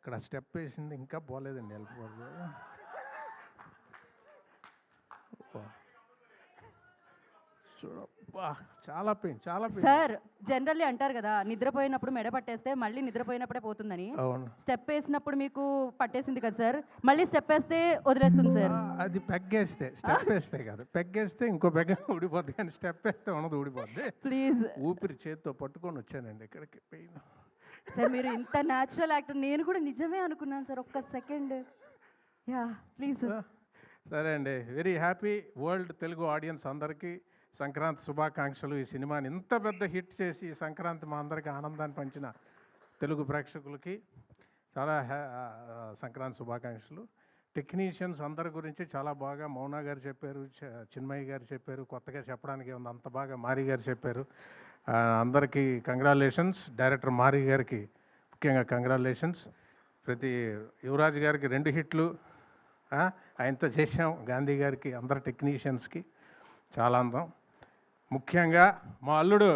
అక్కడ స్టెప్ వేసింది ఇంకా పోలేదండి ఎల్ఫోర్. చూడబ్బా చాలా పెయిన్, చాలా పెయిన్. సార్ జనరల్లీ అంటారు కదా, నిద్రపోయినప్పుడు మెడ పట్టేస్తే మళ్ళీ నిద్రపోయినప్పుడే పోతుందని. అవును, స్టెప్ వేసినప్పుడు మీకు పట్టేసింది కదా సార్, మళ్ళీ స్టెప్ వేస్తే వదిలేస్తుంది సార్. అది పెగ్గేస్తే, స్టెప్ వేస్తే కాదు, పెగ్గేస్తే ఇంకో పెగ్గ ఊడిపోద్ది, కానీ స్టెప్ వేస్తే ఉన్నది ఊడిపోద్ది. ప్లీజ్ ఊపిరి చేత్తో పట్టుకొని వచ్చానండి ఇక్కడికి. పెయిన్ సార్, మీరు ఇంత న్యాచురల్ యాక్టర్ నేను కూడా నిజమే అనుకున్నాను సార్. ఒక్క సెకండ్. Yeah please. సరే అండి, very happy. World Telugu audience అందరికీ సంక్రాంతి శుభాకాంక్షలు. ఈ సినిమాని ఇంత పెద్ద హిట్ చేసి సంక్రాంతి మా అందరికీ ఆనందాన్ని పంచిన తెలుగు ప్రేక్షకులకి చాలా సంక్రాంతి శుభాకాంక్షలు. టెక్నీషియన్స్ అందరి గురించి చాలా బాగా మౌనా గారు చెప్పారు, చిన్మయ్య గారు చెప్పారు, కొత్తగా చెప్పడానికి ఉంది అంత బాగా మారి గారు చెప్పారు. అందరికీ కంగ్రాచులేషన్స్. డైరెక్టర్ మారి గారికి ముఖ్యంగా కంగ్రాచులేషన్స్. ప్రతి యువరాజ్ గారికి 2 హిట్లు ఆయనతో చేసాం. గాంధీ గారికి, అందరు టెక్నీషియన్స్కి చాలా అందం. ముఖ్యంగా మా అల్లుడు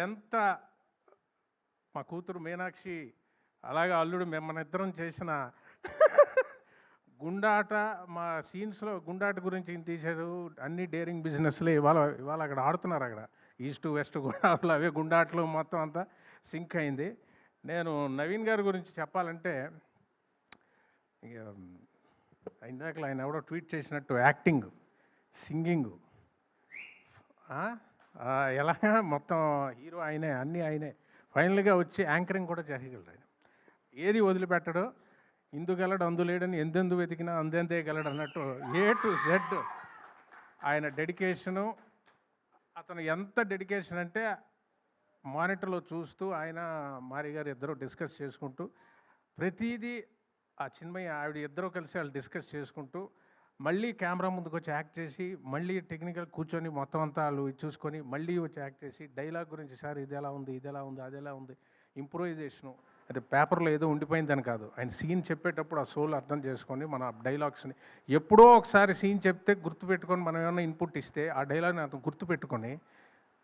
ఎంత మా కూతురు మీనాక్షి, అలాగే అల్లుడు మన ఇద్దరం చేసిన గుండాట, మా సీన్స్లో గుండాట గురించి తీశారు. అన్ని డేరింగ్ బిజినెస్లే ఇవాళ అక్కడ ఆడుతున్నారు. అక్కడ ఈస్ట్ వెస్ట్ గోదావరిలో అవే గుండాట్లు మొత్తం అంతా సింక్ అయింది. నేను నవీన్ గారి గురించి చెప్పాలంటే, ఇందాక ఆయన ఎవడో ట్వీట్ చేసినట్టు యాక్టింగ్, సింగింగ్, ఎలా మొత్తం హీరో ఆయనే, అన్నీ ఆయనే. ఫైనల్గా వచ్చి యాంకరింగ్ కూడా చేయగలడు ఆయన. ఏది వదిలిపెట్టడు. ఇందుగలడు అందులేడని ఎందెందు వెతికినా అందేందే గలడు అన్నట్టు A to Z ఆయన డెడికేషను. అతను ఎంత డెడికేషన్ అంటే, మానిటర్లో చూస్తూ ఆయన మారి గారు ఇద్దరు డిస్కస్ చేసుకుంటూ ప్రతిదీ, ఆ చిన్మయ్య ఆవిడ ఇద్దరు కలిసి వాళ్ళు డిస్కస్ చేసుకుంటూ మళ్ళీ కెమెరా ముందుకు వచ్చి యాక్ట్ చేసి, మళ్ళీ టెక్నికల్ కూర్చొని మొత్తం అంతా వాళ్ళు చూసుకొని మళ్ళీ వచ్చి యాక్ట్ చేసి, డైలాగ్ గురించి సార్ ఇది ఎలా ఉంది, ఇది ఎలా ఉంది, అది ఎలా ఉంది, ఇంప్రూవైజేషను. అది పేపర్లో ఏదో ఉండిపోయిందని కాదు, ఆయన సీన్ చెప్పేటప్పుడు ఆ సోల్ అర్థం చేసుకొని మన డైలాగ్స్ని ఎప్పుడో ఒకసారి సీన్ చెప్తే గుర్తుపెట్టుకొని మనం ఏమైనా ఇన్పుట్ ఇస్తే ఆ డైలాగ్ని అతను గుర్తుపెట్టుకొని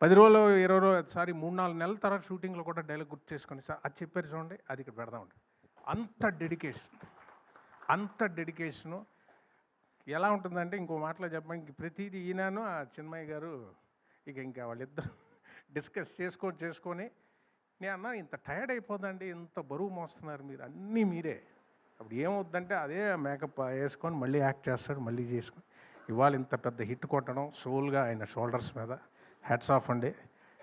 10 రోజులు 20 రోజులు సారీ 3-4 నెలల తర్వాత షూటింగ్లో కూడా డైలాగ్ గుర్తు చేసుకొని సార్ అది చెప్పారు చూడండి, అది ఇక్కడ పెడదామండి. అంత డెడికేషను ఎలా ఉంటుందంటే, ఇంకో మాటలో చెప్పడానికి ప్రతిదీ ఈయనను ఆ చిన్మయ్య గారు ఇంకా వాళ్ళిద్దరు డిస్కస్ చేసుకొని నేను అన్నా, ఇంత టైర్డ్ అయిపోదండి, ఇంత బరువు మోస్తున్నారు మీరు, అన్నీ మీరే. అప్పుడు ఏమవుద్దంటే అదే మేకప్ వేసుకొని మళ్ళీ యాక్ట్ చేస్తాడు, మళ్ళీ చేసుకొని ఇవాళ ఇంత పెద్ద హిట్ కొట్టడం సోల్గా ఆయన షోల్డర్స్ మీద. హ్యాట్స్ ఆఫ్ అండి.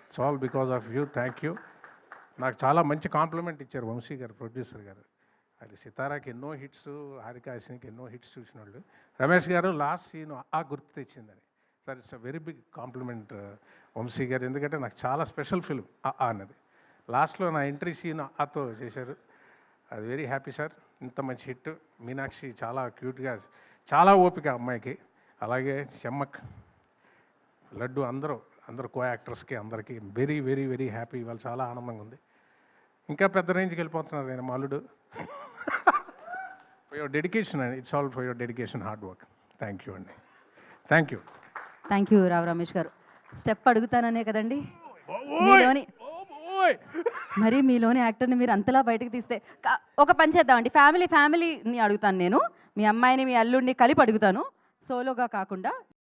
It's all because of you. Thank you. నాకు చాలా మంచి కాంప్లిమెంట్ ఇచ్చారు వంశీ గారు, ప్రొడ్యూసర్ గారు. అది సితారాకి ఎన్నో హిట్స్, హారికాసినికి ఎన్నో హిట్స్ చూసిన వాళ్ళు. రమేష్ గారు లాస్ట్ సీన్ గుర్తు తెచ్చిందని. Sir it's a very big compliment Vamshi garu, ఎందుకంటే నాకు చాలా స్పెషల్ ఫిల్మ్ అన్నది. లాస్ట్లో నా ఎంట్రీ సీన్ ఆతో చేశారు. అది వెరీ హ్యాపీ సార్. ఇంత మంచి హిట్. మీనాక్షి చాలా క్యూట్గా, చాలా ఓపిక అమ్మాయికి. అలాగే చెమ్మక్, లడ్డు, అందరూ కో యాక్టర్స్కి అందరికీ వెరీ వెరీ వెరీ హ్యాపీ. ఇవాళ చాలా ఆనందంగా ఉంది. ఇంకా పెద్ద రేంజ్కి వెళ్ళిపోతున్నారు నేను మా అల్లుడు. For your dedication and it's all for your dedication, hard work. Thank you అండి. థ్యాంక్ యూ రావు రమేష్ గారు. స్టెప్ అడుగుతాననే కదండి మీలోని, మరి మీలోని యాక్టర్ని మీరు అంతలా బయటకు తీస్తే ఒక పని చేద్దామండి. ఫ్యామిలీని అడుగుతాను నేను, మీ అమ్మాయిని మీ అల్లుడిని కలిపి అడుగుతాను, సోలోగా కాకుండా.